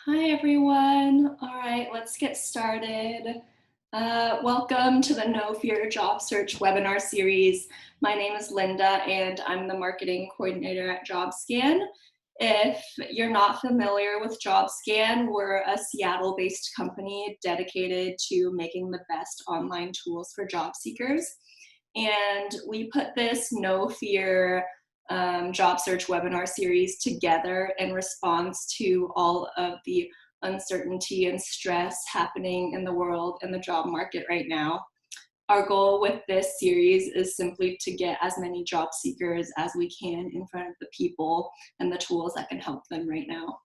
Hi, everyone. All right, let's get started. Welcome to the No Fear Job Search webinar series. My name is Linda, and I'm the marketing coordinator at Jobscan. If you're not familiar with Jobscan, we're a Seattle-based company dedicated to making the best online tools for job seekers. And we put this No Fear job search webinar series together in response to all of the uncertainty and stress happening in the world and the job market right now. Our goal with this series is simply to get as many job seekers as we can in front of the people and the tools that can help them right now.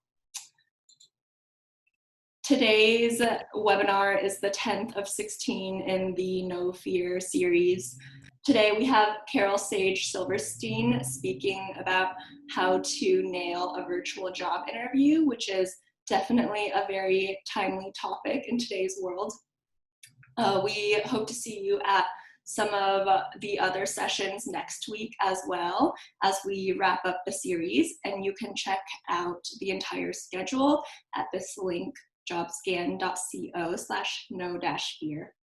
Today's webinar is the 10th of 16 in the No Fear series. Today we have Carol Sage-Silverstein speaking about how to nail a virtual job interview, which is definitely a very timely topic in today's world. We hope to see you at some of the other sessions next week as well as we wrap up the series, and you can check out the entire schedule at this link, jobscan.co/no-fear.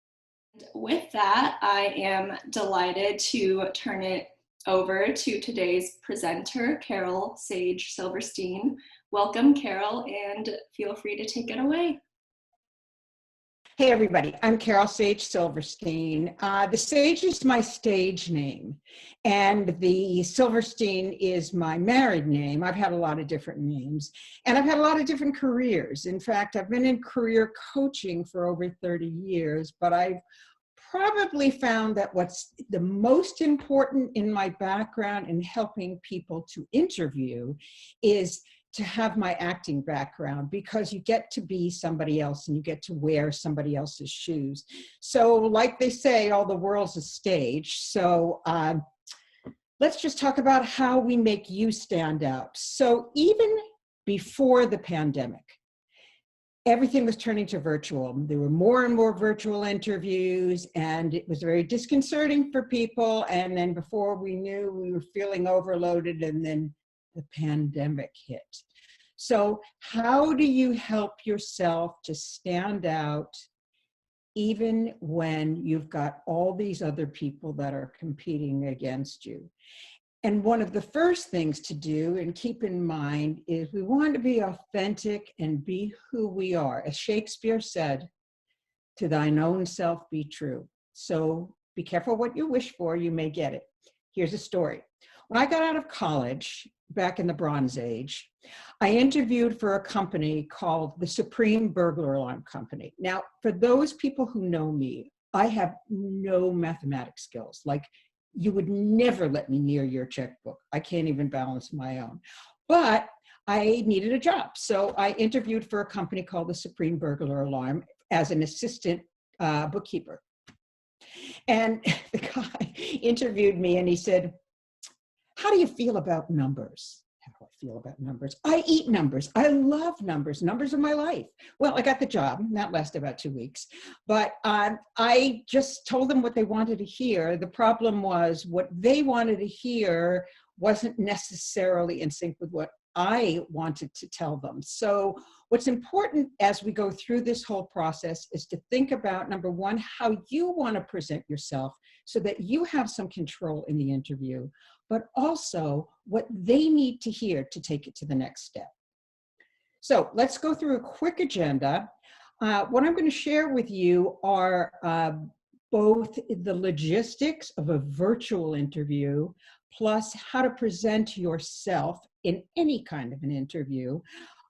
With that, I am delighted to turn it over to today's presenter, Carol Sage-Silverstein. Welcome, Carol, and feel free to take it away. Hey everybody, I'm Carol Sage-Silverstein. The Sage is my stage name, and the Silverstein is my married name. I've had a lot of different names, and I've had a lot of different careers. In fact, I've been in career coaching for over 30 years, but I've probably found that what's the most important in my background in helping people to interview is to have my acting background, because you get to be somebody else and you get to wear somebody else's shoes. So like they say, all the world's a stage. So let's just talk about how we make you stand out. So even before the pandemic, everything was turning to virtual. There were more and more virtual interviews, and it was very disconcerting for people. And then before we knew, we were feeling overloaded, and then the pandemic hit. So how do you help yourself to stand out even when you've got all these other people that are competing against you? And one of the first things to do and keep in mind is we want to be authentic and be who we are. As Shakespeare said, "To thine own self be true." So be careful what you wish for, you may get it. Here's a story. When I got out of college, back in the Bronze Age, I interviewed for a company called the Supreme Burglar Alarm Company. Now, for those people who know me, I have no mathematics skills. Like, you would never let me near your checkbook. I can't even balance my own. But I needed a job. So I interviewed for a company called the Supreme Burglar Alarm as an assistant bookkeeper. And the guy interviewed me and he said, "How do you feel about numbers?" How do I feel about numbers? I eat numbers. I love numbers. Numbers are my life. Well, I got the job. That lasted about 2 weeks. But I just told them what they wanted to hear. The problem was what they wanted to hear wasn't necessarily in sync with what I wanted to tell them. So what's important as we go through this whole process is to think about, number one, how you want to present yourself so that you have some control in the interview, but also what they need to hear to take it to the next step. So let's go through a quick agenda. What I'm going to share with you are both the logistics of a virtual interview, plus how to present yourself in any kind of an interview.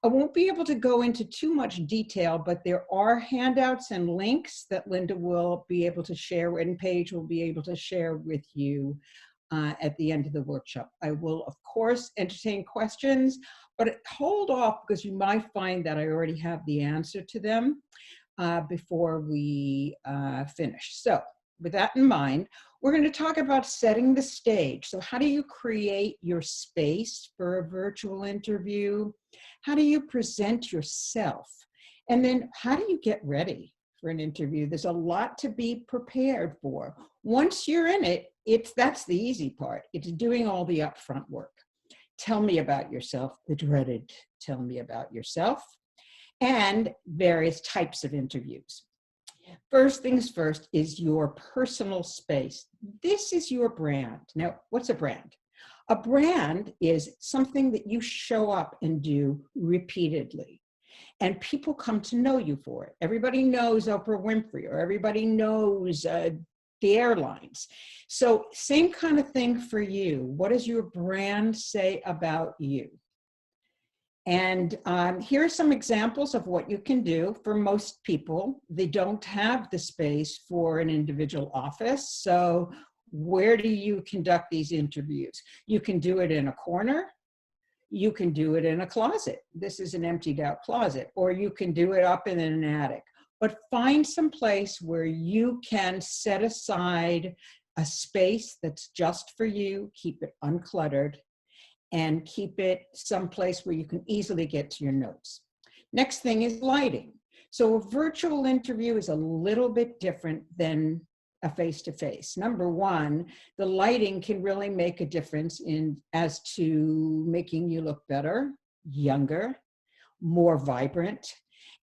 I won't be able to go into too much detail, but there are handouts and links that Linda will be able to share, and Paige will be able to share with you at the end of the workshop. I will, of course, entertain questions, but hold off because you might find that I already have the answer to them before we finish. So with that in mind, we're going to talk about setting the stage. So how do you create your space for a virtual interview? How do you present yourself? And then how do you get ready for an interview? There's a lot to be prepared for. Once you're in it, that's the easy part. It's doing all the upfront work. Tell me about yourself, the dreaded tell me about yourself. and various types of interviews. First things first is your personal space. This is your brand. Now, what's a brand? A brand is something that you show up and do repeatedly, and people come to know you for it. Everybody knows Oprah Winfrey, or everybody knows the airlines. So same kind of thing for you. What does your brand say about you? And here are some examples of what you can do. For most people, they don't have the space for an individual office. So where do you conduct these interviews? You can do it in a corner. You can do it in a closet. This is an emptied out closet. Or you can do it up in an attic. But find some place where you can set aside a space that's just for you, keep it uncluttered, and keep it someplace where you can easily get to your notes. Next thing is lighting. So a virtual interview is a little bit different than a face-to-face. Number one, the lighting can really make a difference as to making you look better, younger, more vibrant.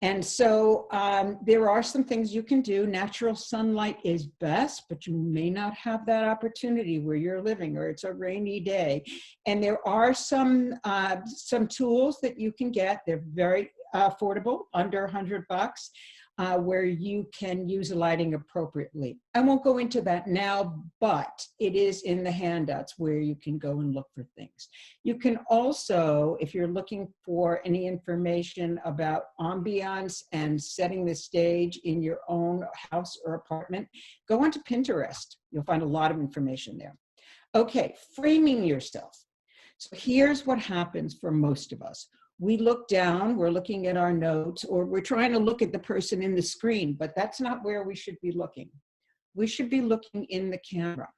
And so there are some things you can do. Natural sunlight is best, but you may not have that opportunity where you're living, or it's a rainy day. And there are some tools that you can get. They're very affordable, under $100, where you can use the lighting appropriately. I won't go into that now, but it is in the handouts where you can go and look for things. You can also, if you're looking for any information about ambience and setting the stage in your own house or apartment, go onto Pinterest. You'll find a lot of information there. Okay, framing yourself. So here's what happens for most of us. We look down, we're looking at our notes, or we're trying to look at the person in the screen, but that's not where we should be looking. We should be looking in the camera.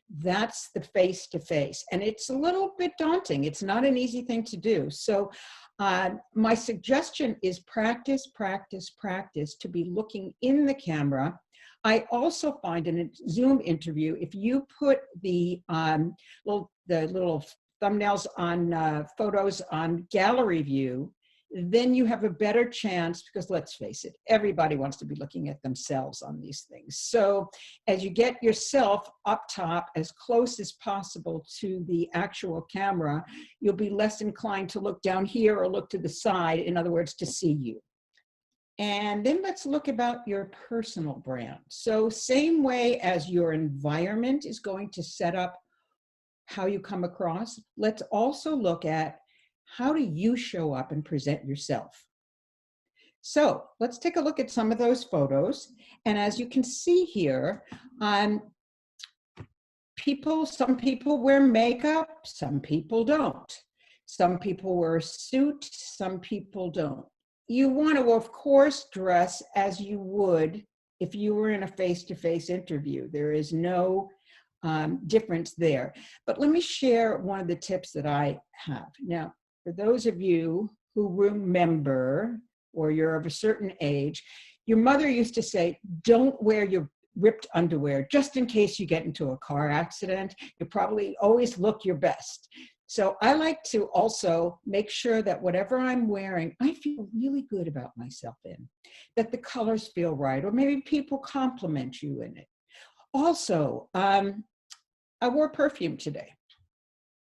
That's the face-to-face, and it's a little bit daunting. It's not an easy thing to do. So my suggestion is practice, practice, practice to be looking in the camera. I also find in a Zoom interview, if you put the little thumbnails on photos on gallery view, then you have a better chance, because let's face it, everybody wants to be looking at themselves on these things. So as you get yourself up top as close as possible to the actual camera, you'll be less inclined to look down here or look to the side, in other words, to see you. And then let's look about your personal brand. So same way as your environment is going to set up how you come across, let's also look at how do you show up and present yourself. So let's take a look at some of those photos. And as you can see here, some people wear makeup, some people don't. Some people wear a suit, some people don't. You want to, of course, dress as you would if you were in a face-to-face interview. There is no difference there. But let me share one of the tips that I have. Now, for those of you who remember, or you're of a certain age, your mother used to say, don't wear your ripped underwear just in case you get into a car accident. You probably always look your best. So I like to also make sure that whatever I'm wearing, I feel really good about myself in, that the colors feel right, or maybe people compliment you in it. Also, I wore perfume today.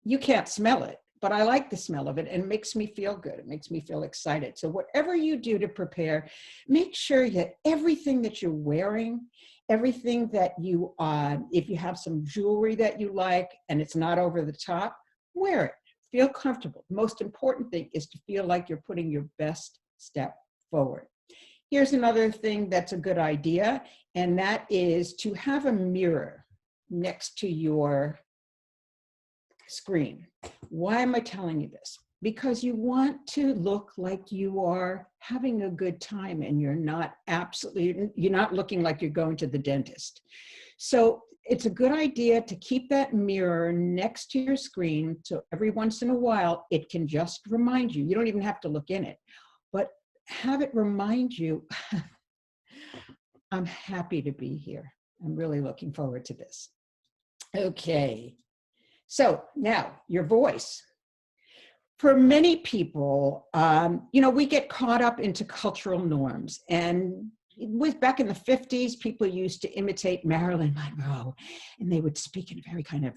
You can't smell it, but I like the smell of it, and it makes me feel good. It makes me feel excited. So whatever you do to prepare, make sure that everything that you're wearing, everything that you, if you have some jewelry that you like and it's not over the top, wear it. Feel comfortable. The most important thing is to feel like you're putting your best step forward. Here's another thing that's a good idea, and that is to have a mirror next to your screen. Why am I telling you this? Because you want to look like you are having a good time and you're not looking like you're going to the dentist. So it's a good idea to keep that mirror next to your screen, so every once in a while it can just remind you. You don't even have to look in it, but have it remind you, I'm happy to be here. I'm really looking forward to this. Okay, so now your voice. for many people, we get caught up into cultural norms. And back in the 50s, people used to imitate Marilyn Monroe, and they would speak in a very kind of,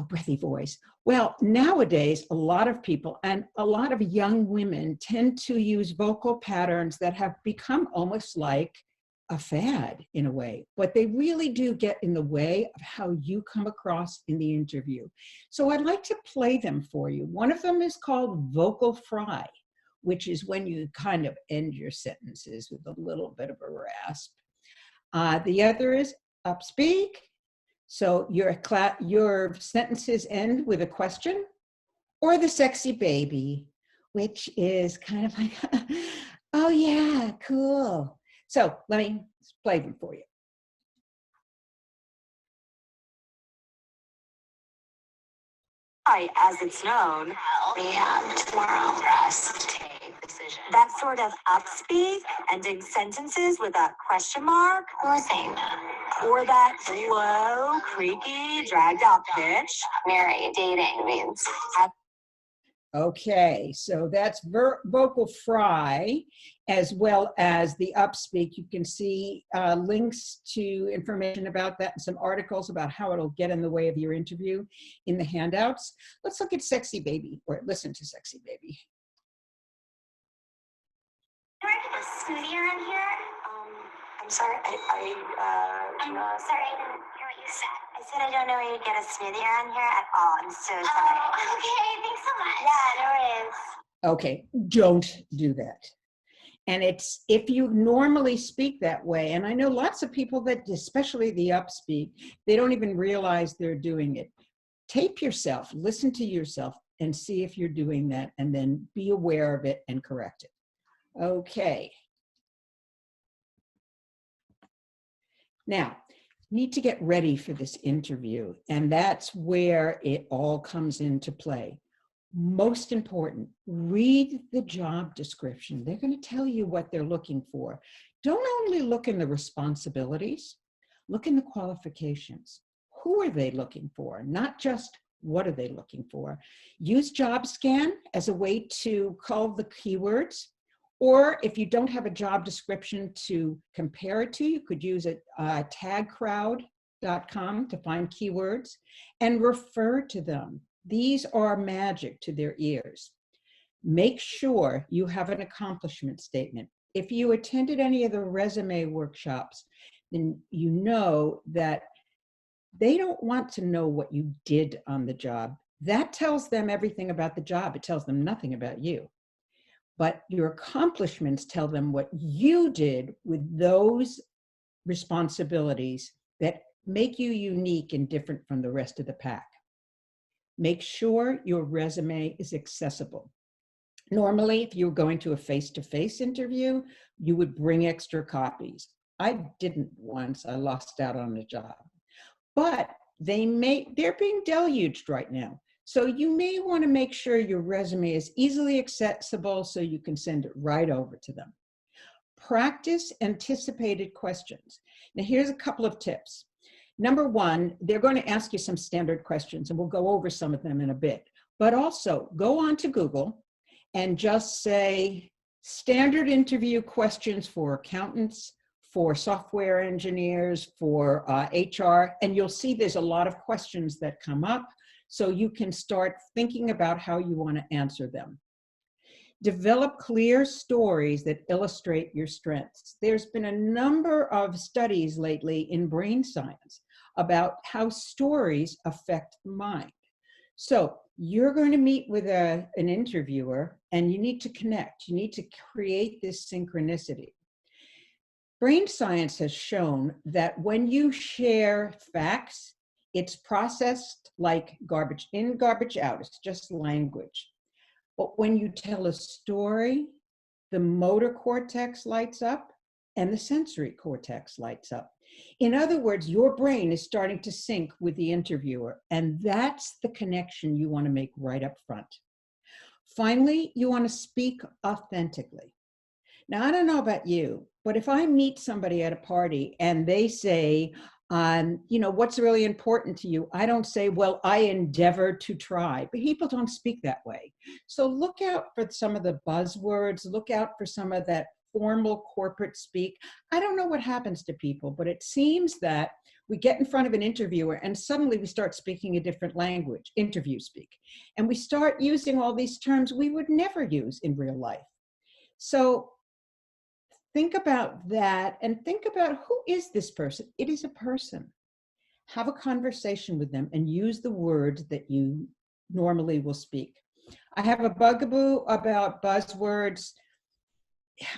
breathy voice. Well, nowadays, a lot of people and a lot of young women tend to use vocal patterns that have become almost like a fad in a way, but they really do get in the way of how you come across in the interview. So I'd like to play them for you. One of them is called vocal fry, which is when you kind of end your sentences with a little bit of a rasp. The other is upspeak. So your sentences end with a question, or the sexy baby, which is kind of like, oh yeah, cool. So let me play them for you. Hi, as it's known, we have tomorrow for us to take decisions. that sort of upspeak, ending sentences with a question mark, Who was saying that? or that low, creaky, dragged out pitch. Married, dating means. Okay, so that's vocal fry, as well as the upspeak. You can see links to information about that and some articles about how it'll get in the way of your interview in the handouts. Let's look at sexy baby, or listen to sexy baby. Can I get a smoothie around here? I'm sorry, I'm sorry, I didn't hear what you said. I said I don't know where you get a smoothie around here at all. I'm so sorry. Oh, okay, thanks so much. Yeah, no worries. Okay, don't do that. And it's, if you normally speak that way, and I know lots of people that, especially the upspeak, they don't even realize they're doing it. Tape yourself, listen to yourself, and see if you're doing that, and then be aware of it and correct it. Okay. Now, need to get ready for this interview, and that's where it all comes into play. Most important, read the job description. They're going to tell you what they're looking for. Don't only look in the responsibilities, look in the qualifications. Who are they looking for? Not just what are they looking for. Use Jobscan as a way to cull the keywords. Or if you don't have a job description to compare it to, you could use tagcrowd.com to find keywords and refer to them. These are magic to their ears. Make sure you have an accomplishment statement. If you attended any of the resume workshops, then you know that they don't want to know what you did on the job. That tells them everything about the job. It tells them nothing about you. But your accomplishments tell them what you did with those responsibilities that make you unique and different from the rest of the pack. Make sure your resume is accessible. Normally, if you were going to a face-to-face interview, you would bring extra copies. I didn't once. I lost out on a job. But they're being deluged right now. So you may want to make sure your resume is easily accessible so you can send it right over to them. Practice anticipated questions. Now here's a couple of tips. Number one, they're going to ask you some standard questions, and we'll go over some of them in a bit. But also go on to Google and just say standard interview questions for accountants, for software engineers, for HR, and you'll see there's a lot of questions that come up. So you can start thinking about how you want to answer them. Develop clear stories that illustrate your strengths. There's been a number of studies lately in brain science about how stories affect the mind. So you're going to meet with an interviewer, and you need to connect. You need to create this synchronicity. Brain science has shown that when you share facts, it's processed like garbage in, garbage out. It's just language. But when you tell a story, the motor cortex lights up and the sensory cortex lights up. In other words, your brain is starting to sync with the interviewer, and that's the connection you want to make right up front. Finally, you want to speak authentically. Now, I don't know about you, but if I meet somebody at a party and they say, You know, what's really important to you? I don't say, well, I endeavor to try, but people don't speak that way. So look out for some of the buzzwords, look out for some of that formal corporate speak. I don't know what happens to people, but it seems that we get in front of an interviewer and suddenly we start speaking a different language, interview speak. And we start using all these terms we would never use in real life. So think about that and think about, who is this person? It is a person. Have a conversation with them and use the words that you normally will speak. I have a bugaboo about buzzwords.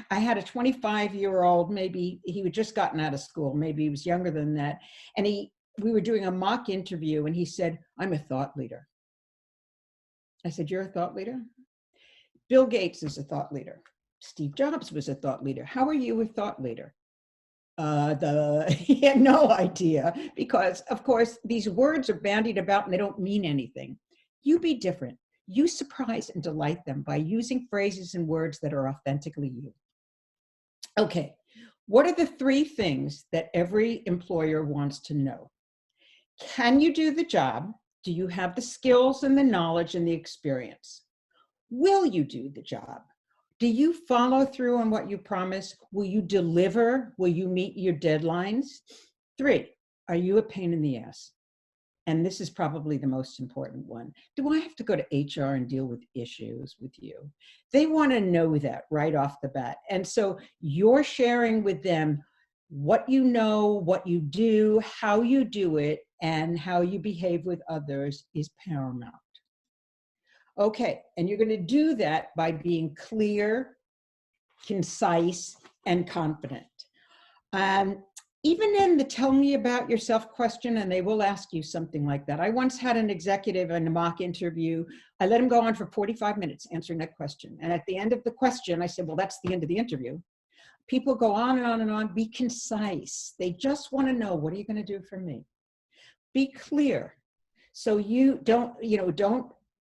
I had a 25-year-old, maybe he had just gotten out of school, maybe he was younger than that. And we were doing a mock interview and he said, I'm a thought leader. I said, you're a thought leader? Bill Gates is a thought leader. Steve Jobs was a thought leader. How are you a thought leader? He had no idea, because of course these words are bandied about and they don't mean anything. You be different. You surprise and delight them by using phrases and words that are authentically you. Okay, what are the 3 things that every employer wants to know? Can you do the job? Do you have the skills and the knowledge and the experience? Will you do the job? Do you follow through on what you promise? Will you deliver? Will you meet your deadlines? 3, are you a pain in the ass? And this is probably the most important one. Do I have to go to HR and deal with issues with you? They want to know that right off the bat. And so you're sharing with them what you know, what you do, how you do it, and how you behave with others is paramount. Okay, and you're going to do that by being clear, concise, and confident. Even in the tell me about yourself question, and they will ask you something like that. I once had an executive in a mock interview. I let him go on for 45 minutes answering that question. And at the end of the question, I said, well, that's the end of the interview. People go on and on and on. Be concise. They just want to know, what are you going to do for me? Be clear. So you don't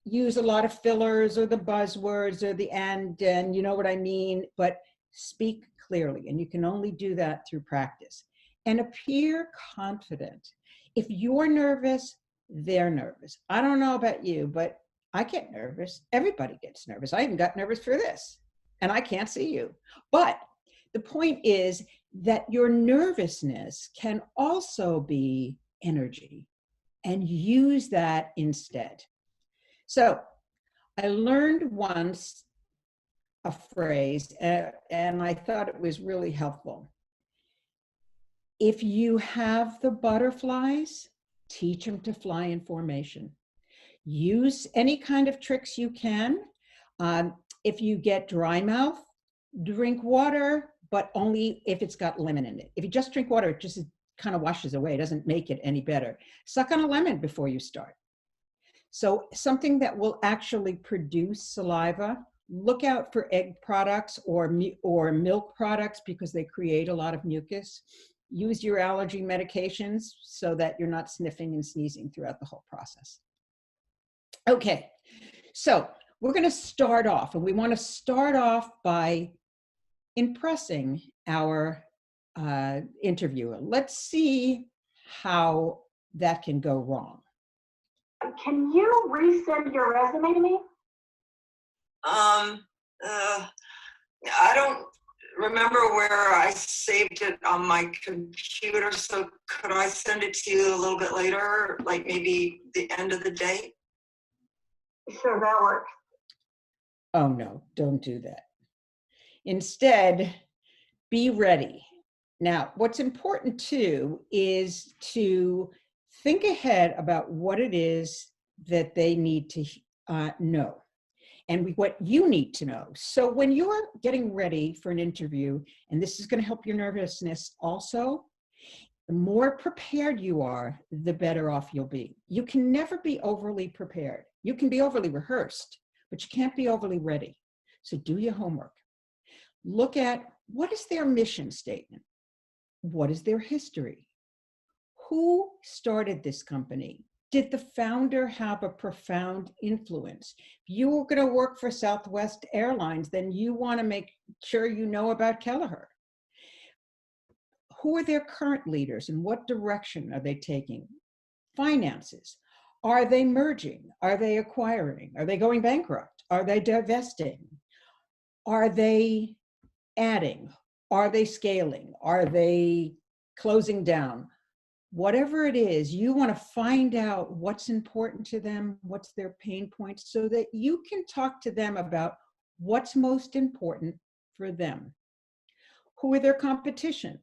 use a lot of fillers or the buzzwords or the and you know what I mean, but speak clearly. And you can only do that through practice. And appear confident. If you're nervous, they're nervous. I don't know about you, but I get nervous. Everybody gets nervous. I even got nervous for this, and I can't see you. But the point is that your nervousness can also be energy, and use that instead. So I learned once a phrase, and I thought it was really helpful. If you have the butterflies, teach them to fly in formation. Use any kind of tricks you can. If you get dry mouth, drink water, but only if it's got lemon in it. If you just drink water, it just kind of washes away. It doesn't make it any better. Suck on a lemon before you start. So something that will actually produce saliva. Look out for egg products or milk products, because they create a lot of mucus. Use your allergy medications so that you're not sniffing and sneezing throughout the whole process. Okay, so we're going to start off, and we want to start off by impressing our interviewer. Let's see how that can go wrong. Can you resend your resume to me? I don't remember where I saved it on my computer, so could I send it to you a little bit later, like maybe the end of the day? Sure, that works. Oh no, don't do that. Instead, be ready. Now, what's important too is to think ahead about what it is that they need to know. And what you need to know. So when you're getting ready for an interview, and this is going to help your nervousness also, the more prepared you are, the better off you'll be. You can never be overly prepared. You can be overly rehearsed, but you can't be overly ready. So do your homework. Look at, what is their mission statement? What is their history? Who started this company? Did the founder have a profound influence? If you're going to work for Southwest Airlines, then you want to make sure you know about Kelleher. Who are their current leaders and what direction are they taking? Finances. Are they merging? Are they acquiring? Are they going bankrupt? Are they divesting? Are they adding? Are they scaling? Are they closing down? Whatever it is, you want to find out what's important to them, what's their pain points, so that you can talk to them about what's most important for them. Who are their competition?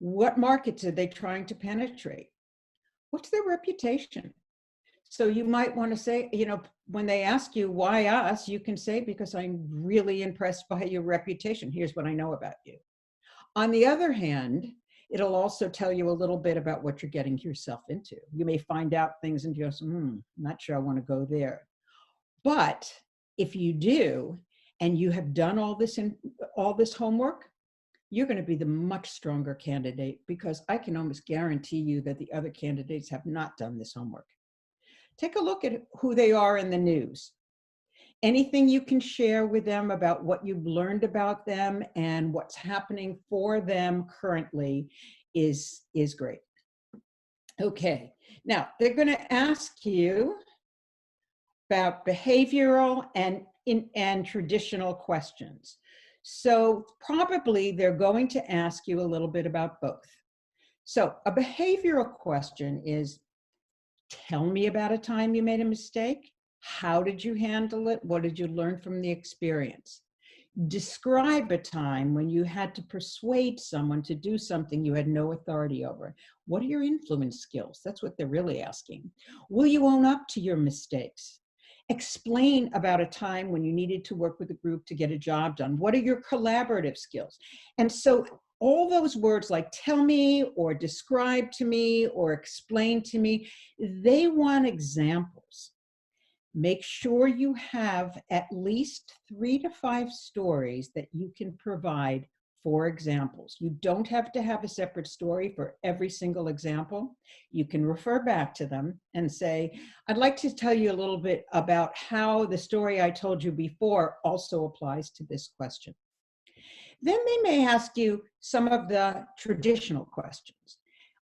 What markets are they trying to penetrate? What's their reputation? So you might want to say, you know, when they ask you why us, you can say, because I'm really impressed by your reputation. Here's what I know about you. On the other hand, it'll also tell you a little bit about what you're getting yourself into. You may find out things and just, not sure I want to go there. But if you do, and you have done all this homework, you're going to be the much stronger candidate, because I can almost guarantee you that the other candidates have not done this homework. Take a look at who they are in the news. Anything you can share with them about what you've learned about them and what's happening for them currently is great. Okay, now they're going to ask you about behavioral and traditional questions. So probably they're going to ask you a little bit about both. So a behavioral question is, tell me about a time you made a mistake. How did you handle it? What did you learn from the experience? Describe a time when you had to persuade someone to do something you had no authority over. What are your influence skills? That's what they're really asking. Will you own up to your mistakes? Explain about a time when you needed to work with a group to get a job done. What are your collaborative skills? And so all those words like tell me or describe to me or explain to me, they want examples. Make sure you have at least 3 to 5 stories that you can provide for examples. You don't have to have a separate story for every single example. You can refer back to them and say, I'd like to tell you a little bit about how the story I told you before also applies to this question. Then they may ask you some of the traditional questions.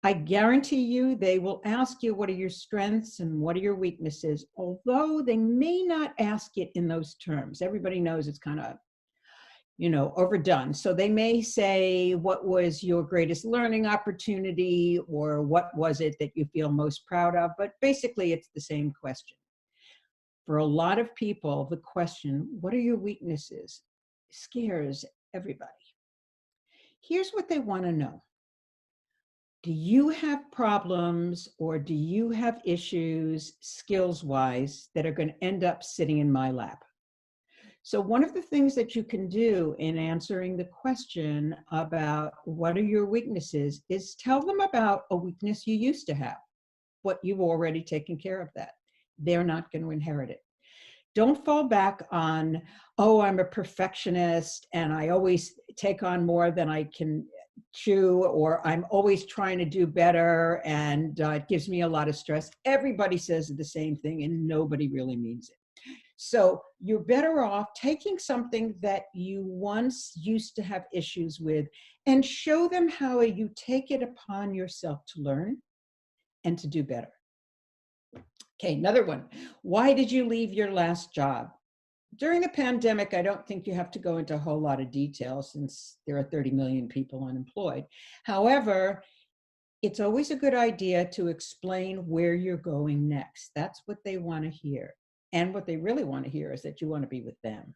I guarantee you they will ask you what are your strengths and what are your weaknesses, although they may not ask it in those terms. Everybody knows it's kind of, overdone. So they may say, what was your greatest learning opportunity, or what was it that you feel most proud of? But basically it's the same question. For a lot of people, the question, what are your weaknesses, scares everybody. Here's what they want to know. Do you have problems or do you have issues skills-wise that are going to end up sitting in my lap? So one of the things that you can do in answering the question about what are your weaknesses is tell them about a weakness you used to have, what you've already taken care of that. They're not going to inherit it. Don't fall back on, oh, I'm a perfectionist and I always take on more than I can chew, or I'm always trying to do better and it gives me a lot of stress. Everybody says the same thing and nobody really means it. So you're better off taking something that you once used to have issues with and show them how you take it upon yourself to learn and to do better. Okay, another one. Why did you leave your last job? During the pandemic, I don't think you have to go into a whole lot of detail since there are 30 million people unemployed. However, it's always a good idea to explain where you're going next. That's what they want to hear. And what they really want to hear is that you want to be with them.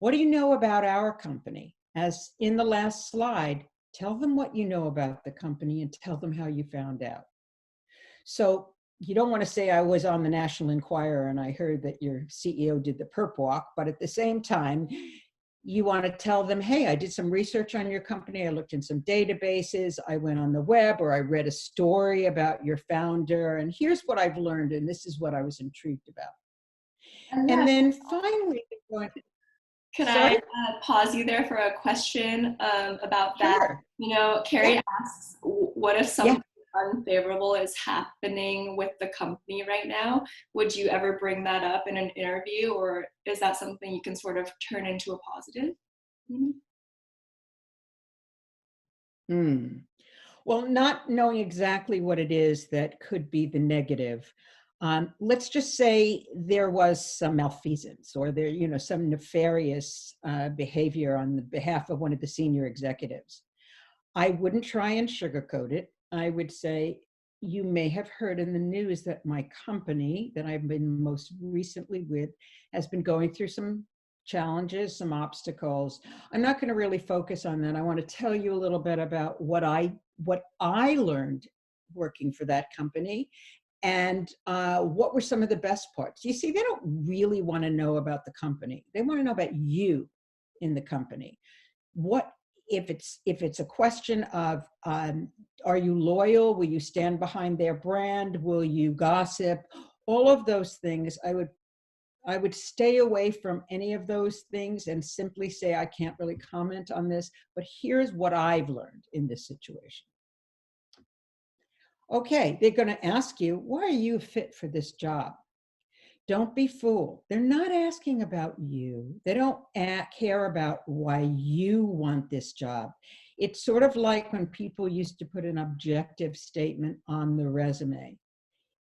What do you know about our company? As in the last slide, tell them what you know about the company and tell them how you found out. So you don't want to say I was on the National Enquirer and I heard that your CEO did the perp walk, but at the same time, you want to tell them, hey, I did some research on your company. I looked in some databases. I went on the web, or I read a story about your founder. And here's what I've learned. And this is what I was intrigued about. And then finally, can I pause you there for a question about that? Sure. Carrie asks, what if something unfavorable is happening with the company right now? Would you ever bring that up in an interview, or is that something you can sort of turn into a positive? Well, not knowing exactly what it is that could be the negative, let's just say there was some malfeasance or there, some nefarious behavior on the behalf of one of the senior executives. I wouldn't try and sugarcoat it. I would say, you may have heard in the news that my company that I've been most recently with has been going through some challenges, some obstacles. I'm not going to really focus on that. I want to tell you a little bit about what I learned working for that company and what were some of the best parts. You see, they don't really want to know about the company. They want to know about you in the company. What if it's a question of are you loyal? Will you stand behind their brand? Will you gossip? All of those things, I would stay away from any of those things and simply say, I can't really comment on this, but here's what I've learned in this situation. Okay, they're going to ask you, why are you fit for this job? Don't be fooled. They're not asking about you. They don't care about why you want this job. It's sort of like when people used to put an objective statement on the resume.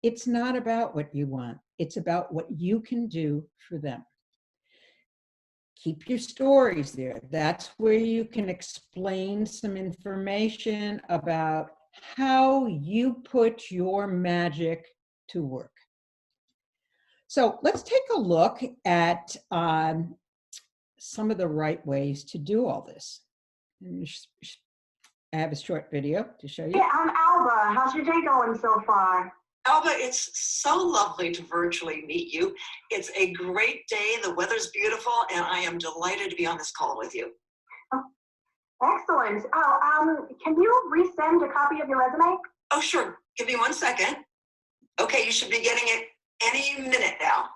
It's not about what you want. It's about what you can do for them. Keep your stories there. That's where you can explain some information about how you put your magic to work. So let's take a look at some of the right ways to do all this. I have a short video to show you. Yeah, I'm Alba. How's your day going so far? Alba, it's so lovely to virtually meet you. It's a great day. The weather's beautiful, and I am delighted to be on this call with you. Oh, excellent. Oh, can you resend a copy of your resume? Oh, sure. Give me 1 second. Okay, you should be getting it any minute now.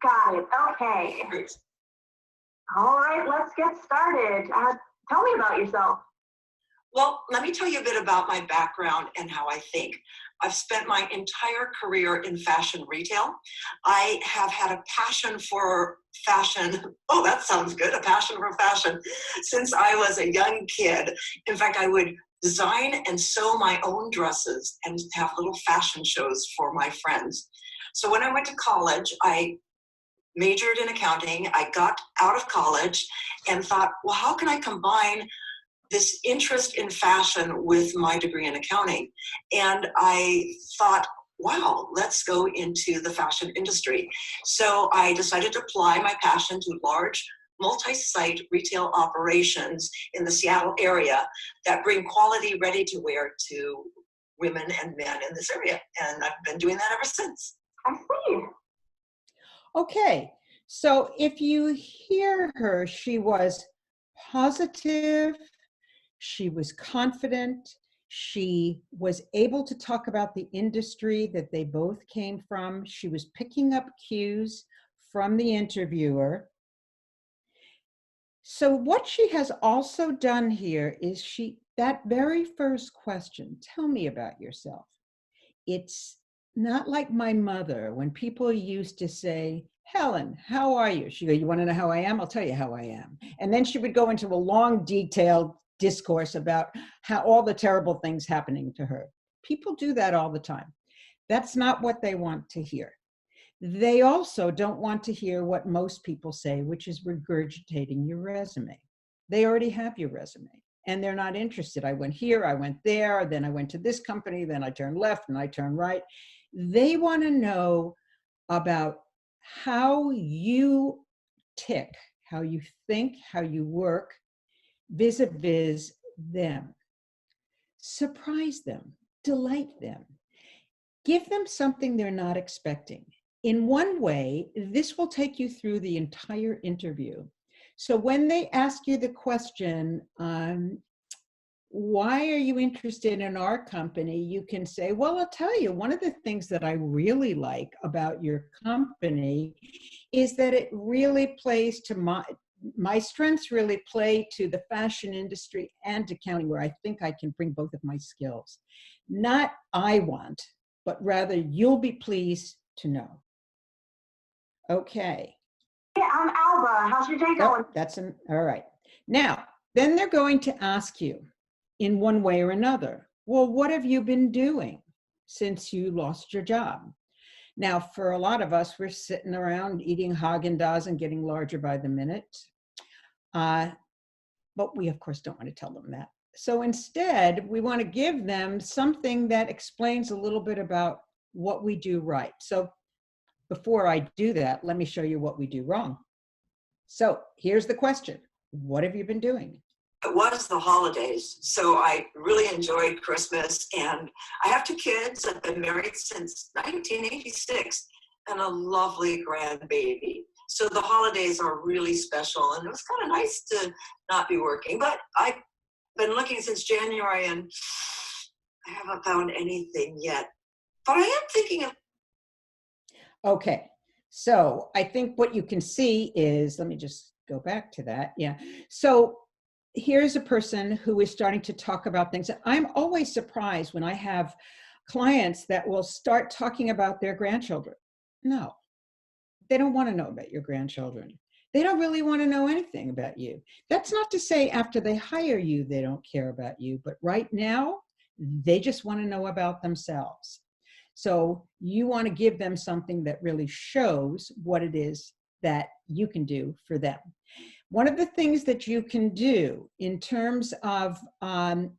Got it. Okay. Great. All right, let's get started. Tell me about yourself. Well, let me tell you a bit about my background and how I think. I've spent my entire career in fashion retail. I have had a passion for fashion. Oh, that sounds good. A passion for fashion since I was a young kid. In fact, I would design and sew my own dresses and have little fashion shows for my friends. So when I went to college, I majored in accounting. I got out of college and thought, well, how can I combine this interest in fashion with my degree in accounting? And I thought, wow, let's go into the fashion industry. So I decided to apply my passion to large multi-site retail operations in the Seattle area that bring quality ready-to-wear to women and men in this area. And I've been doing that ever since. I see. Okay, so if you hear her, she was positive, she was confident, she was able to talk about the industry that they both came from. She was picking up cues from the interviewer. So what she has also done here is that very first question, tell me about yourself. It's not like my mother, when people used to say, Helen, how are you? She'd go, you want to know how I am? I'll tell you how I am. And then she would go into a long, detailed discourse about how all the terrible things happening to her. People do that all the time. That's not what they want to hear. They also don't want to hear what most people say, which is regurgitating your resume. They already have your resume and they're not interested. I went here, I went there, then I went to this company, then I turned left and I turned right. They want to know about how you tick, how you think, how you work vis-a-vis them. Surprise them, delight them. Give them something they're not expecting. In one way, this will take you through the entire interview. So when they ask you the question, why are you interested in our company? You can say, well, I'll tell you, one of the things that I really like about your company is that it really plays to my strengths really play to the fashion industry and accounting, where I think I can bring both of my skills. Not I want, but rather you'll be pleased to know. Okay. Yeah, I'm Alba. How's your day going? All right. Now, then they're going to ask you, in one way or another. Well, what have you been doing since you lost your job? Now, for a lot of us, we're sitting around eating Haagen-Dazs and getting larger by the minute. But we, of course, don't want to tell them that. So instead, we want to give them something that explains a little bit about what we do right. So before I do that, let me show you what we do wrong. So here's the question. What have you been doing? It was the holidays, so I really enjoyed Christmas, and I have 2 kids. I've been married since 1986 and a lovely grandbaby. So the holidays are really special, and it was kind of nice to not be working, but I've been looking since January and I haven't found anything yet, but I am thinking of. Okay, so I think what you can see is, let me just go back to that. Yeah, so here's a person who is starting to talk about things. I'm always surprised when I have clients that will start talking about their grandchildren. No, they don't want to know about your grandchildren. They don't really want to know anything about you. That's not to say after they hire you, they don't care about you, but right now, they just want to know about themselves. So you want to give them something that really shows what it is that you can do for them. One of the things that you can do in terms of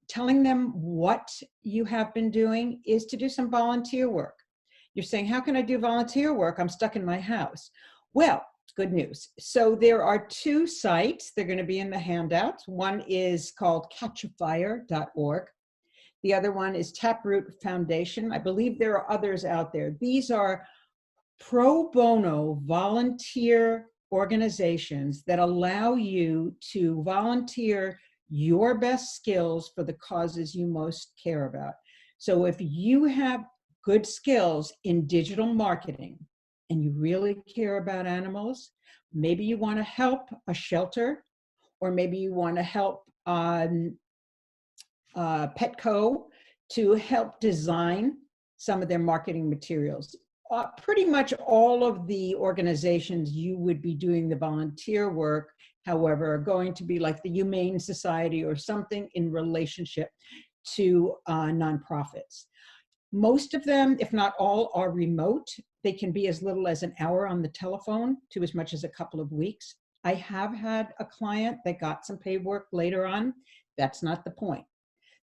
telling them what you have been doing is to do some volunteer work. You're saying, how can I do volunteer work? I'm stuck in my house. Well, good news. So there are 2 sites. They're going to be in the handouts. One is called catchafire.org. The other one is Taproot Foundation. I believe there are others out there. These are pro bono volunteer organizations that allow you to volunteer your best skills for the causes you most care about. So if you have good skills in digital marketing and you really care about animals, maybe you want to help a shelter, or maybe you want to help Petco to help design some of their marketing materials. Pretty much all of the organizations you would be doing the volunteer work, however, are going to be like the Humane Society or something in relationship to nonprofits. Most of them, if not all, are remote. They can be as little as an hour on the telephone to as much as a couple of weeks. I have had a client that got some paid work later on. That's not the point.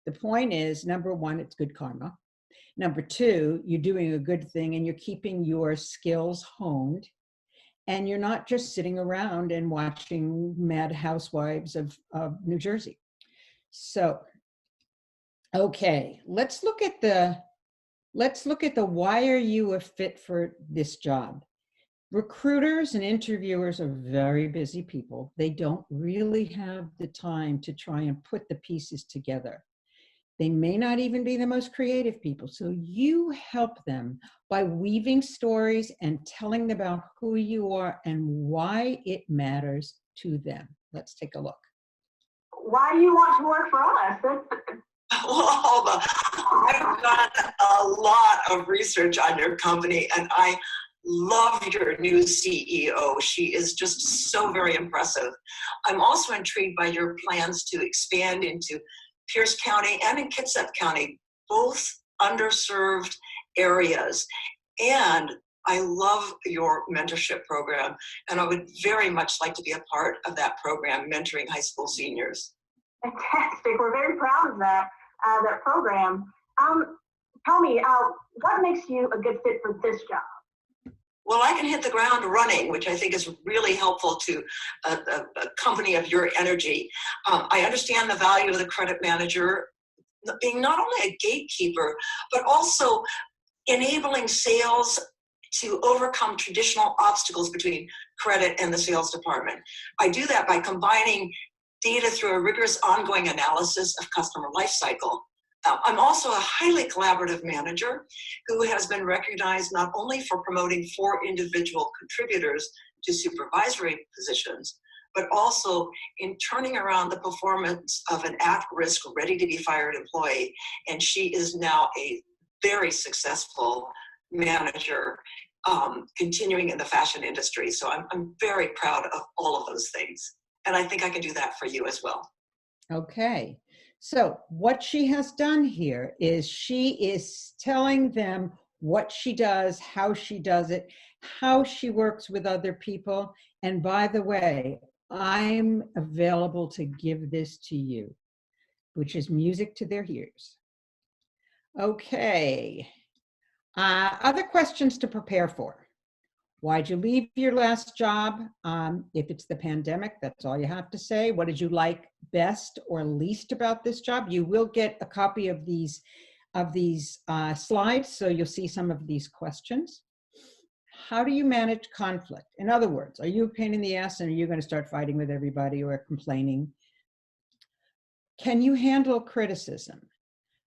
The point is, number one, it's good karma. Number 2, you're doing a good thing and you're keeping your skills honed, and you're not just sitting around and watching Mad Housewives of New Jersey. So, okay, let's look at the why are you a fit for this job? Recruiters and interviewers are very busy people. They don't really have the time to try and put the pieces together. They may not even be the most creative people. So you help them by weaving stories and telling them about who you are and why it matters to them. Let's take a look. Why do you want to work for us? Well, I've done a lot of research on your company, and I love your new CEO. She is just so very impressive. I'm also intrigued by your plans to expand into Pierce County and in Kitsap County, both underserved areas. And I love your mentorship program, and I would very much like to be a part of that program, mentoring high school seniors. Fantastic. We're very proud of that program. Tell me, what makes you a good fit for this job? Well, I can hit the ground running, which I think is really helpful to a company of your energy. I understand the value of the credit manager being not only a gatekeeper, but also enabling sales to overcome traditional obstacles between credit and the sales department. I do that by combining data through a rigorous ongoing analysis of customer life cycle. I'm also a highly collaborative manager who has been recognized not only for promoting 4 individual contributors to supervisory positions, but also in turning around the performance of an at-risk, ready-to-be-fired employee. And she is now a very successful manager, continuing in the fashion industry. So I'm very proud of all of those things. And I think I can do that for you as well. Okay. So what she has done here is she is telling them what she does, how she does it, how she works with other people. And by the way, I'm available to give this to you, which is music to their ears. Okay. Other questions to prepare for. Why'd you leave your last job? If it's the pandemic, that's all you have to say. What did you like best or least about this job? You will get a copy of these slides, so you'll see some of these questions. How do you manage conflict? In other words, are you a pain in the ass and are you going to start fighting with everybody or complaining? Can you handle criticism?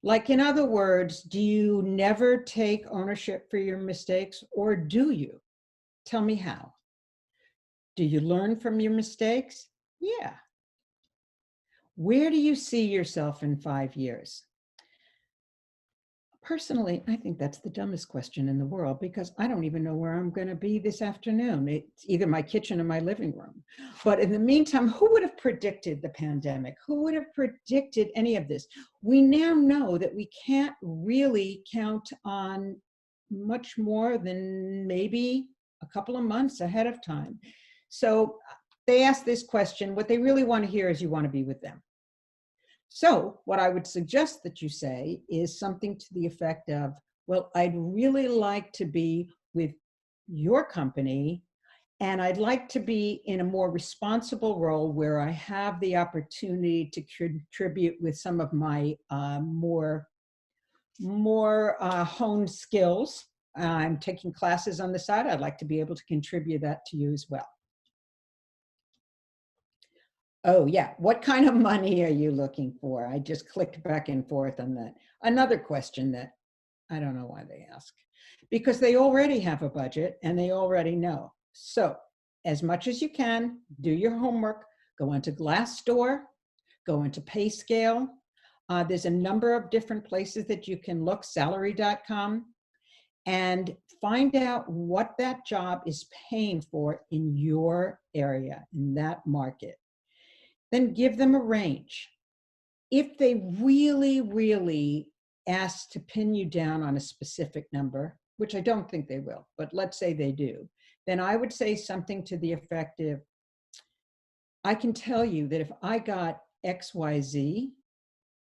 Like, in other words, do you never take ownership for your mistakes, or do you? Tell me how. Do you learn from your mistakes? Yeah. Where do you see yourself in 5 years? Personally, I think that's the dumbest question in the world, because I don't even know where I'm going to be this afternoon. It's either my kitchen or my living room. But in the meantime, who would have predicted the pandemic? Who would have predicted any of this? We now know that we can't really count on much more than maybe a couple of months ahead of time. So they ask this question. What they really want to hear is you want to be with them. So what I would suggest that you say is something to the effect of, well, I'd really like to be with your company, and I'd like to be in a more responsible role where I have the opportunity to contribute with some of my more honed skills. I'm taking classes on the side. I'd like to be able to contribute that to you as well. Oh yeah, what kind of money are you looking for? I just clicked back and forth on that. Another question that I don't know why they ask, because they already have a budget and they already know. So as much as you can, do your homework, go into Glassdoor, go into PayScale. There's a number of different places that you can look, salary.com, and find out what that job is paying for in your area, in that market. Then give them a range. If they really, really ask to pin you down on a specific number, which I don't think they will, but let's say they do, then I would say something to the effect of, I can tell you that if I got XYZ,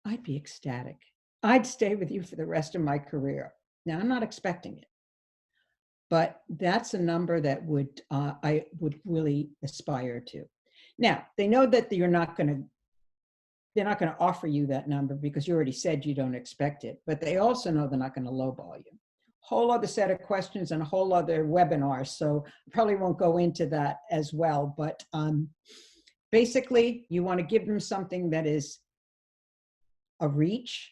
I'd be ecstatic. I'd stay with you for the rest of my career. Now, I'm not expecting it, but that's a number that I would really aspire to. Now, they know that they're not going to offer you that number because you already said you don't expect it, but they also know they're not going to lowball you. Whole other set of questions and a whole other webinar, so I probably won't go into that as well, but basically, you want to give them something that is a reach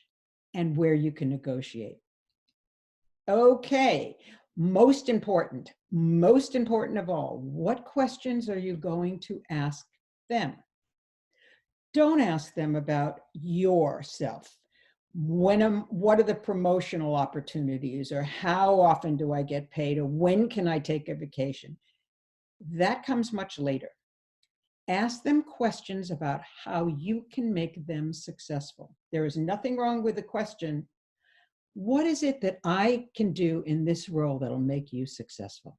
and where you can negotiate. Okay, most important of all, what questions are you going to ask them? Don't ask them about yourself. What are the promotional opportunities, or how often do I get paid, or when can I take a vacation? That comes much later. Ask them questions about how you can make them successful. There is nothing wrong with the question, what is it that I can do in this role that'll make you successful?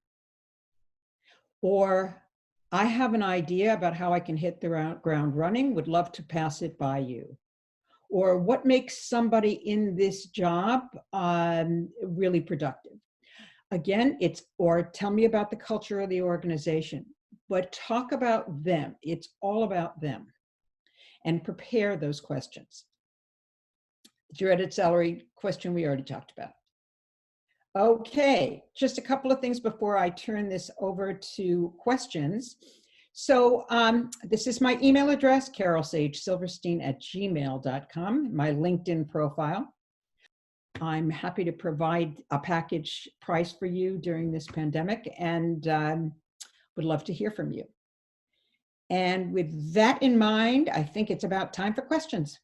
Or, I have an idea about how I can hit the ground running, would love to pass it by you. Or, what makes somebody in this job really productive? Again, or tell me about the culture of the organization, but talk about them. It's all about them. And prepare those questions. The dreaded salary question we already talked about. Okay, just a couple of things before I turn this over to questions. So this is my email address, carolsagesilverstein@gmail.com, my LinkedIn profile. I'm happy to provide a package price for you during this pandemic, and would love to hear from you. And with that in mind, I think it's about time for questions.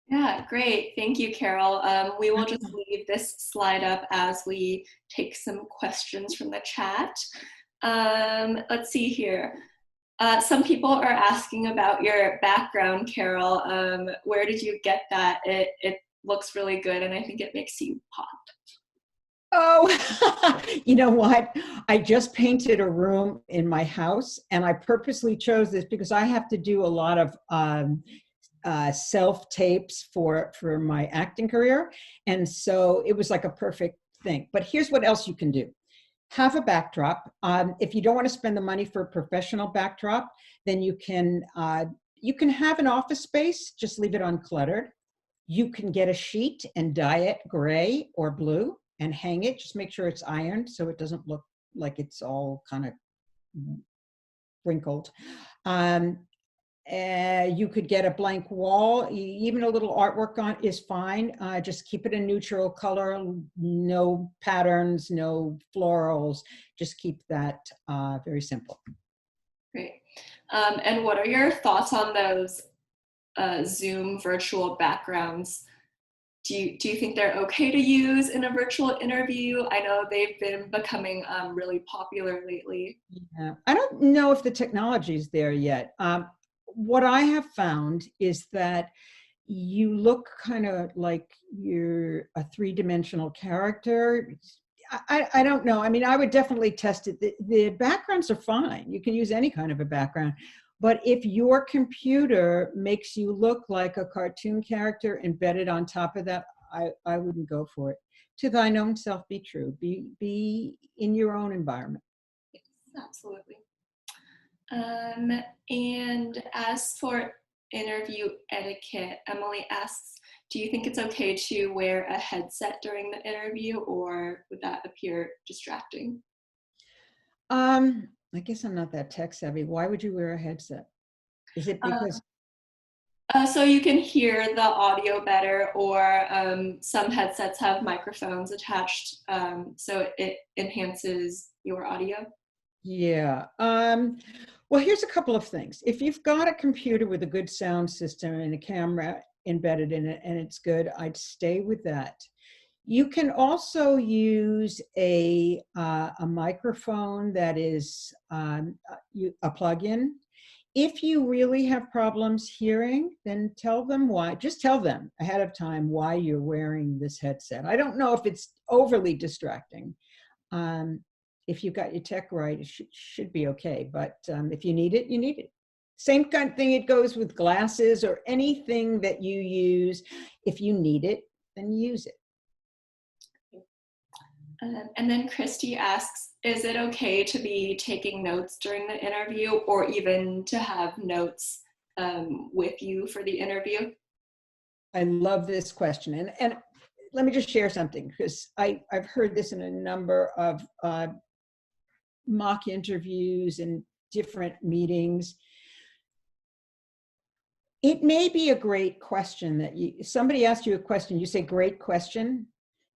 Yeah, great. Thank you, Carol. We will just leave this slide up as we take some questions from the chat. Let's see here. Some people are asking about your background, Carol. Where did you get that? It looks really good, and I think it makes you pop. Oh, you know what? I just painted a room in my house, and I purposely chose this because I have to do a lot of self tapes for my acting career, and so it was like a perfect thing. But here's what else you can do: have a backdrop. If you don't want to spend the money for a professional backdrop, then you can have an office space. Just leave it uncluttered. You can get a sheet and dye it gray or blue and hang it. Just make sure it's ironed so it doesn't look like it's all kind of wrinkled. You could get a blank wall. Even a little artwork on is fine. Just keep it a neutral color, no patterns, no florals. Just keep that very simple. Great. And what are your thoughts on those Zoom virtual backgrounds? Do you think they're okay to use in a virtual interview? I know they've been becoming really popular lately. Yeah. I don't know if the technology is there yet. What I have found is that you look kind of like you're a three-dimensional character. I don't know. I mean, I would definitely test it. The backgrounds are fine. You can use any kind of a background. But if your computer makes you look like a cartoon character embedded on top of that, I wouldn't go for it. To thine own self be true. Be in your own environment. Yes, absolutely. And as for interview etiquette, Emily asks, do you think it's okay to wear a headset during the interview, or would that appear distracting? I guess I'm not that tech savvy. Why would you wear a headset? Is it because? So you can hear the audio better, or some headsets have microphones attached, so it enhances your audio. Yeah. Well, here's a couple of things. If you've got a computer with a good sound system and a camera embedded in it and it's good, I'd stay with that. You can also use a microphone that is a plug-in. If you really have problems hearing, then tell them why. Just tell them ahead of time why you're wearing this headset. I don't know if it's overly distracting. If you've got your tech right, it should be okay. But if you need it, you need it. Same kind of thing, it goes with glasses or anything that you use. If you need it, then use it. And then Christy asks, is it okay to be taking notes during the interview, or even to have notes with you for the interview? I love this question. And let me just share something, because I've heard this in a number of mock interviews and different meetings. It may be a great question that somebody asks you a question, you say, great question.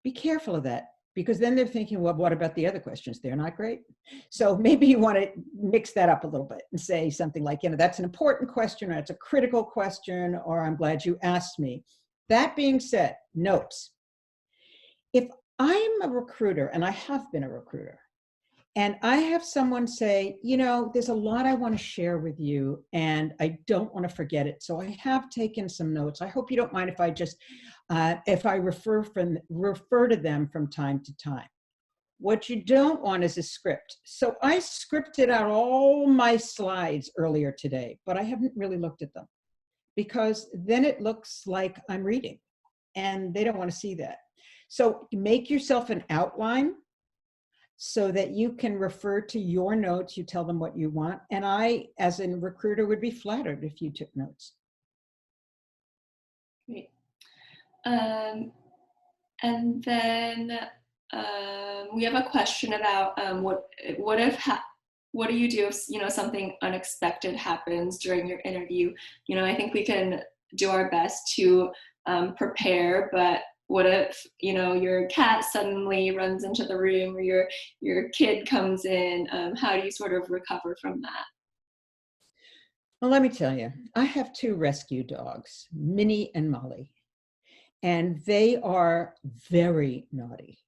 Be careful of that, because then they're thinking, well, what about the other questions? They're not great. So maybe you want to mix that up a little bit and say something like, that's an important question, or it's a critical question, or I'm glad you asked me. That being said, notes. If I'm a recruiter, and I have been a recruiter, and I have someone say, there's a lot I want to share with you, and I don't want to forget it. So I have taken some notes. I hope you don't mind if I just, if I refer to them from time to time. What you don't want is a script. So I scripted out all my slides earlier today, but I haven't really looked at them, because then it looks like I'm reading, and they don't want to see that. So make yourself an outline, so that you can refer to your notes. You tell them what you want. And I, as a recruiter, would be flattered if you took notes. Great. And then we have a question about what do you do if something unexpected happens during your interview? I think we can do our best to prepare, but what if your cat suddenly runs into the room, or your kid comes in? How do you sort of recover from that? Well, let me tell you, I have two rescue dogs, Minnie and Molly, and they are very naughty.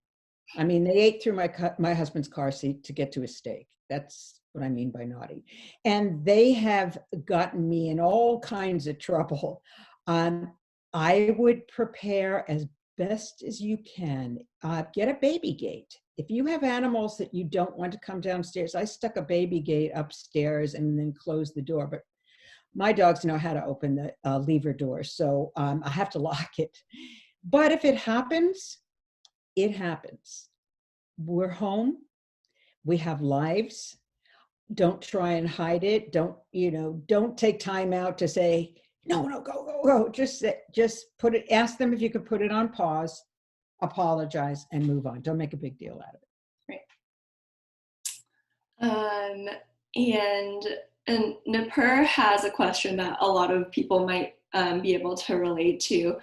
I mean, they ate through my husband's car seat to get to his steak. That's what I mean by naughty. And they have gotten me in all kinds of trouble. I would prepare as best as you can. Get a baby gate. If you have animals that you don't want to come downstairs, I stuck a baby gate upstairs and then closed the door. But my dogs know how to open the lever door, so I have to lock it. But if it happens, it happens. We're home. We have lives. Don't try and hide it. Don't take time out to say, no, go. Just put it, ask them if you could put it on pause, apologize, and move on. Don't make a big deal out of it. Right. And Nipur has a question that a lot of people might be able to relate to.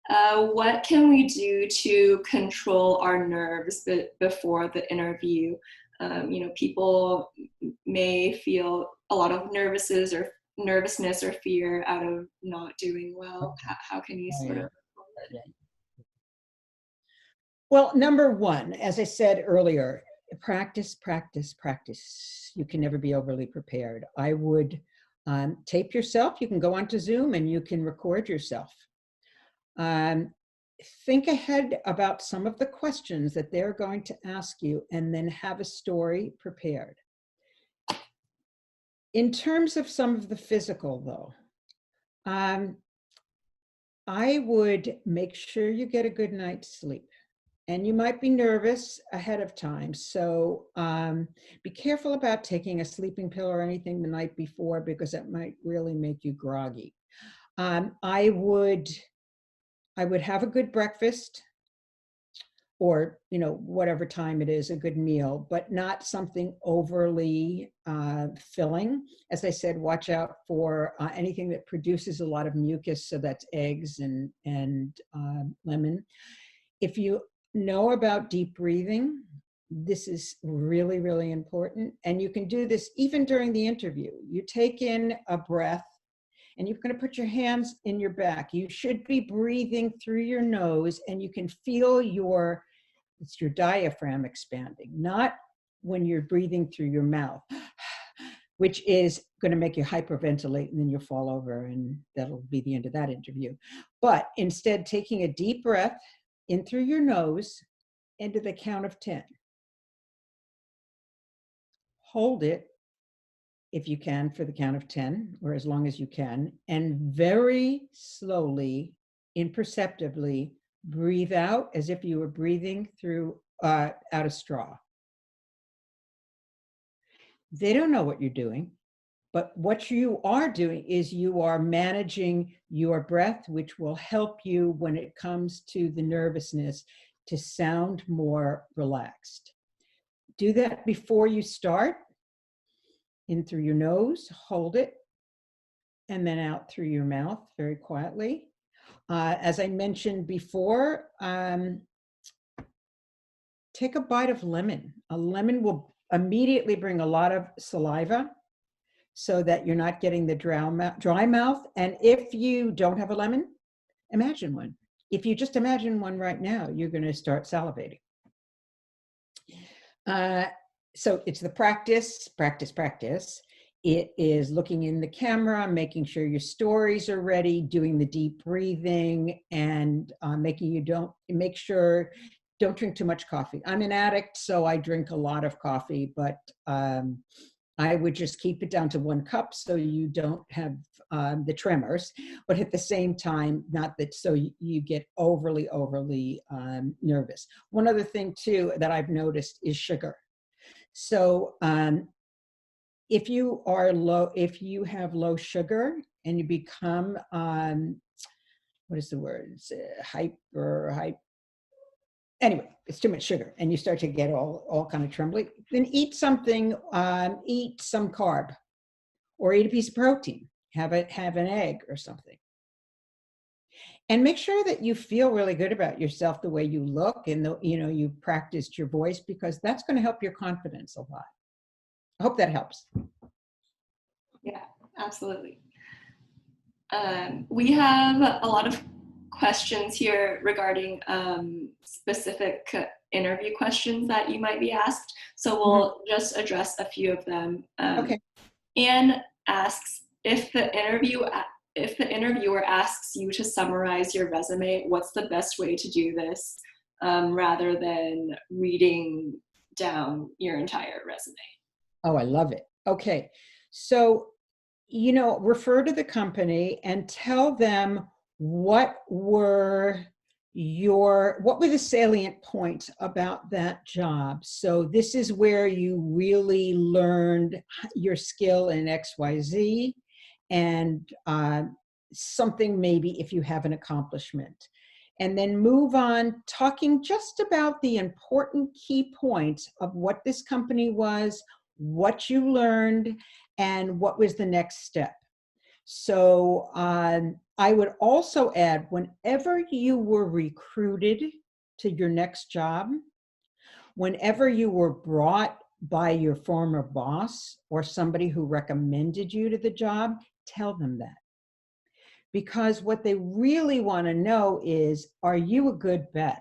What can we do to control our nerves before the interview? People may feel a lot of nervousness or fear out of not doing well. How can you sort of? Well, number one, as I said earlier, practice. You can never be overly prepared. I would tape yourself. You can go onto Zoom and you can record yourself. Think ahead about some of the questions that they're going to ask you and then have a story prepared. In terms of some of the physical, though, I would make sure you get a good night's sleep. And you might be nervous ahead of time. So be careful about taking a sleeping pill or anything the night before, because that might really make you groggy. I would have a good breakfast, or whatever time it is, a good meal, but not something overly filling. As I said, watch out for anything that produces a lot of mucus. So that's eggs and lemon. If you know about deep breathing, this is really, really important. And you can do this even during the interview. You take in a breath and you're going to put your hands in your back. You should be breathing through your nose, and you can feel it's your diaphragm expanding, not when you're breathing through your mouth, which is going to make you hyperventilate, and then you'll fall over, and that'll be the end of that interview. But instead, taking a deep breath in through your nose into the count of 10. Hold it if you can for the count of 10, or as long as you can, and very slowly, imperceptibly breathe out as if you were breathing through out a straw. They don't know what you're doing, but what you are doing is you are managing your breath, which will help you when it comes to the nervousness to sound more relaxed. Do that before you start. In through your nose, hold it, and then out through your mouth very quietly. As I mentioned before, take a bite of lemon. A lemon will immediately bring a lot of saliva so that you're not getting the dry mouth. And if you don't have a lemon, imagine one. If you just imagine one right now, you're going to start salivating. So it's the practice. It is looking in the camera, making sure your stories are ready, doing the deep breathing, and make sure don't drink too much coffee. I'm an addict, so I drink a lot of coffee, but I would just keep it down to 1 cup so you don't have the tremors, but at the same time, not that so you get overly nervous. One other thing too that I've noticed is sugar. So if you have low sugar and you become, what is the word? It's anyway, it's too much sugar and you start to get all kind of trembly, then eat something, eat some carb, or eat a piece of protein, have an egg or something. And make sure that you feel really good about yourself, the way you look, and you practiced your voice, because that's going to help your confidence a lot. I hope that helps. Yeah, absolutely. We have a lot of questions here regarding specific interview questions that you might be asked. So we'll just address a few of them. Okay. Anne asks, if the interviewer asks you to summarize your resume, what's the best way to do this rather than reading down your entire resume? Oh, I love it. Okay. So, refer to the company and tell them what were the salient points about that job. So this is where you really learned your skill in XYZ, and something maybe if you have an accomplishment. And then move on talking just about the important key points of what this company was, what you learned, and what was the next step. So I would also add, whenever you were recruited to your next job, whenever you were brought by your former boss or somebody who recommended you to the job, tell them that. Because what they really want to know is, are you a good bet?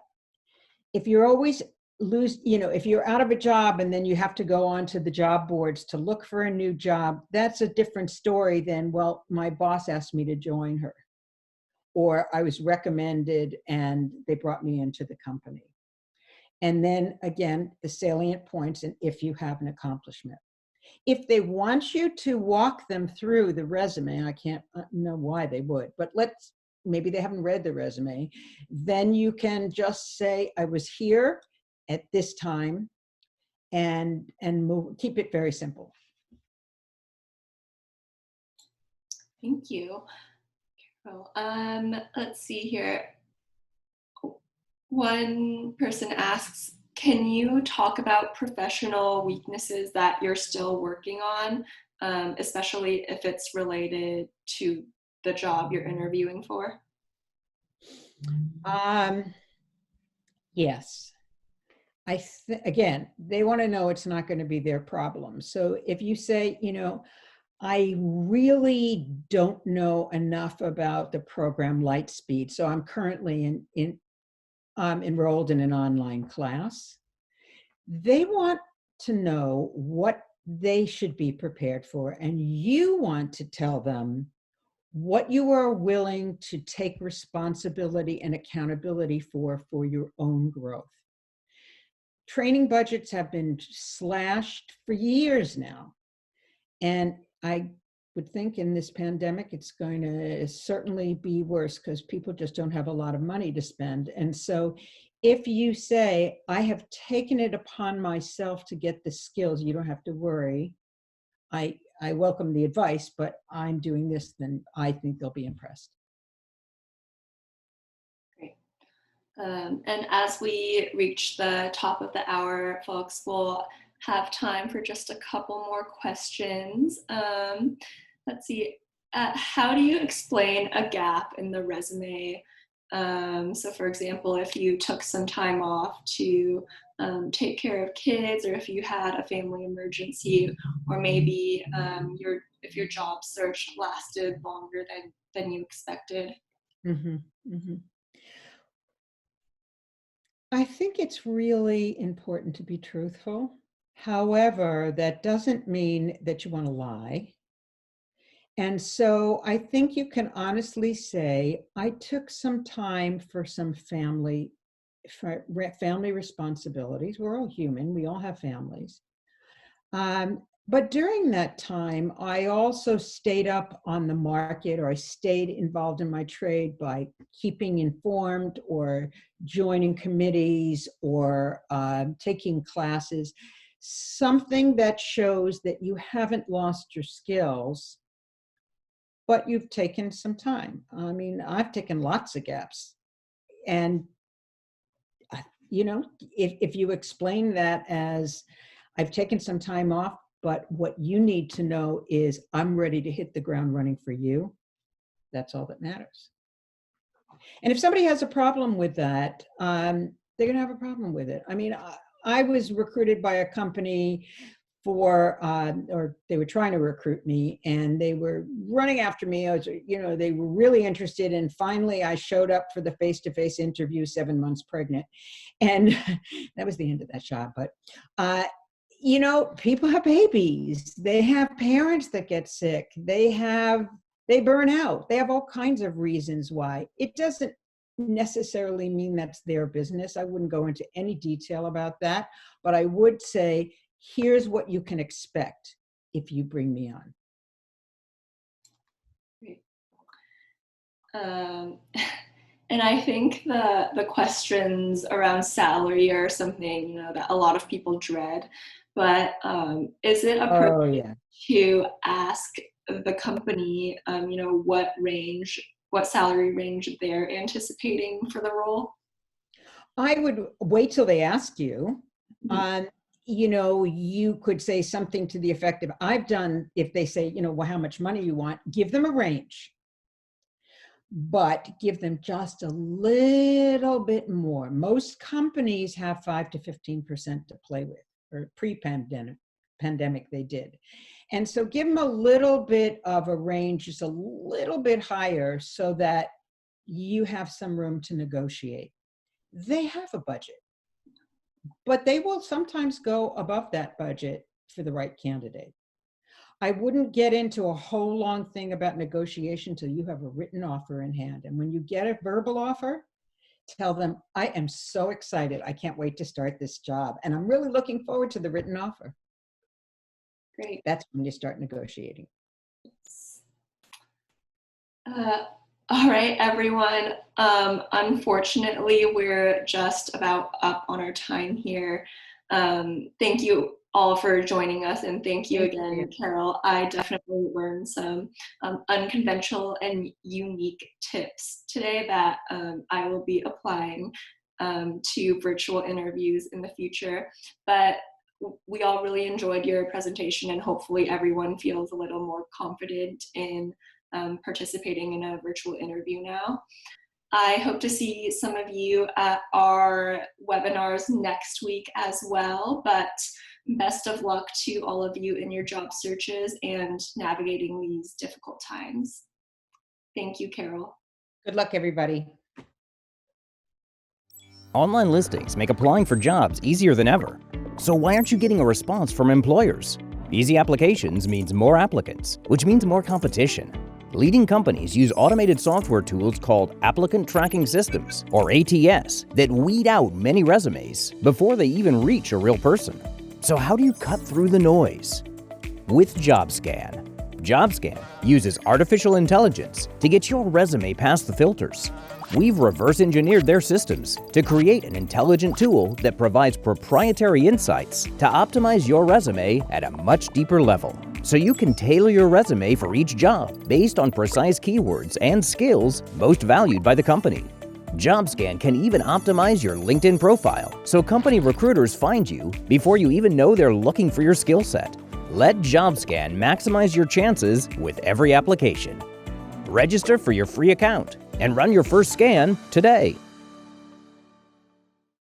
If you're always if you're out of a job and then you have to go onto the job boards to look for a new job, that's a different story than, well, my boss asked me to join her, or I was recommended and they brought me into the company. And then again, the salient points, and if you have an accomplishment. If they want you to walk them through the resume, I can't know why they would, but maybe they haven't read the resume, then you can just say, I was here at this time, and keep it very simple. Thank you. Let's see here. One person asks, can you talk about professional weaknesses that you're still working on, especially if it's related to the job you're interviewing for? Yes. Again, they want to know it's not going to be their problem. So if you say, I really don't know enough about the program Lightspeed, so I'm currently enrolled in an online class. They want to know what they should be prepared for, and you want to tell them what you are willing to take responsibility and accountability for your own growth. Training budgets have been slashed for years now. And I would think in this pandemic, it's going to certainly be worse because people just don't have a lot of money to spend. And so if you say, I have taken it upon myself to get the skills, you don't have to worry. I welcome the advice, but I'm doing this, then I think they'll be impressed. Great. And as we reach the top of the hour, folks, we'll have time for just a couple more questions. Let's see. How do you explain a gap in the resume? So for example, if you took some time off to take care of kids, or if you had a family emergency, or maybe if your job search lasted longer than you expected. Mm-hmm. Mm-hmm. I think it's really important to be truthful. However, that doesn't mean that you want to lie. And so I think you can honestly say, I took some time for some family responsibilities. We're all human. We all have families. But during that time, I also stayed up on the market, or I stayed involved in my trade by keeping informed or joining committees or taking classes, something that shows that you haven't lost your skills, but you've taken some time. I mean, I've taken lots of gaps. And, if you explain that as, I've taken some time off, but what you need to know is I'm ready to hit the ground running for you. That's all that matters. And if somebody has a problem with that, they're going to have a problem with it. I mean, I was recruited by a company or they were trying to recruit me, and they were running after me. They were really interested. And finally, I showed up for the face-to-face interview, 7 months pregnant. And that was the end of that job. But, people have babies. They have parents that get sick. They burn out. They have all kinds of reasons why. It doesn't necessarily mean that's their business. I wouldn't go into any detail about that, but I would say, here's what you can expect if you bring me on. And I think the questions around salary are something that a lot of people dread. But is it appropriate to ask the company, what salary range they're anticipating for the role? I would wait till they ask you. You could say something to the effect of, if they say, how much money you want, give them a range, but give them just a little bit more. Most companies have 5 to 15% to play with, or pre-pandemic they did. And so give them a little bit of a range, just a little bit higher, so that you have some room to negotiate. They have a budget, but they will sometimes go above that budget for the right candidate. I wouldn't get into a whole long thing about negotiation till you have a written offer in hand. And when you get a verbal offer, tell them, I am so excited. I can't wait to start this job. And I'm really looking forward to the written offer. Great. That's when you start negotiating. All right, everyone. Unfortunately, we're just about up on our time here. Thank you all for joining us, and thank you again, Carol. I definitely learned some unconventional and unique tips today that I will be applying to virtual interviews in the future. But we all really enjoyed your presentation, and hopefully everyone feels a little more confident in participating in a virtual interview now. I hope to see some of you at our webinars next week as well, but best of luck to all of you in your job searches and navigating these difficult times. Thank you, Carol. Good luck, everybody. Online listings make applying for jobs easier than ever. So why aren't you getting a response from employers? Easy applications means more applicants, which means more competition. Leading companies use automated software tools called applicant tracking systems, or ATS, that weed out many resumes before they even reach a real person. So how do you cut through the noise? With Jobscan. Jobscan uses artificial intelligence to get your resume past the filters. We've reverse engineered their systems to create an intelligent tool that provides proprietary insights to optimize your resume at a much deeper level, so you can tailor your resume for each job based on precise keywords and skills most valued by the company. Jobscan can even optimize your LinkedIn profile so company recruiters find you before you even know they're looking for your skill set. Let Jobscan maximize your chances with every application. Register for your free account and run your first scan today.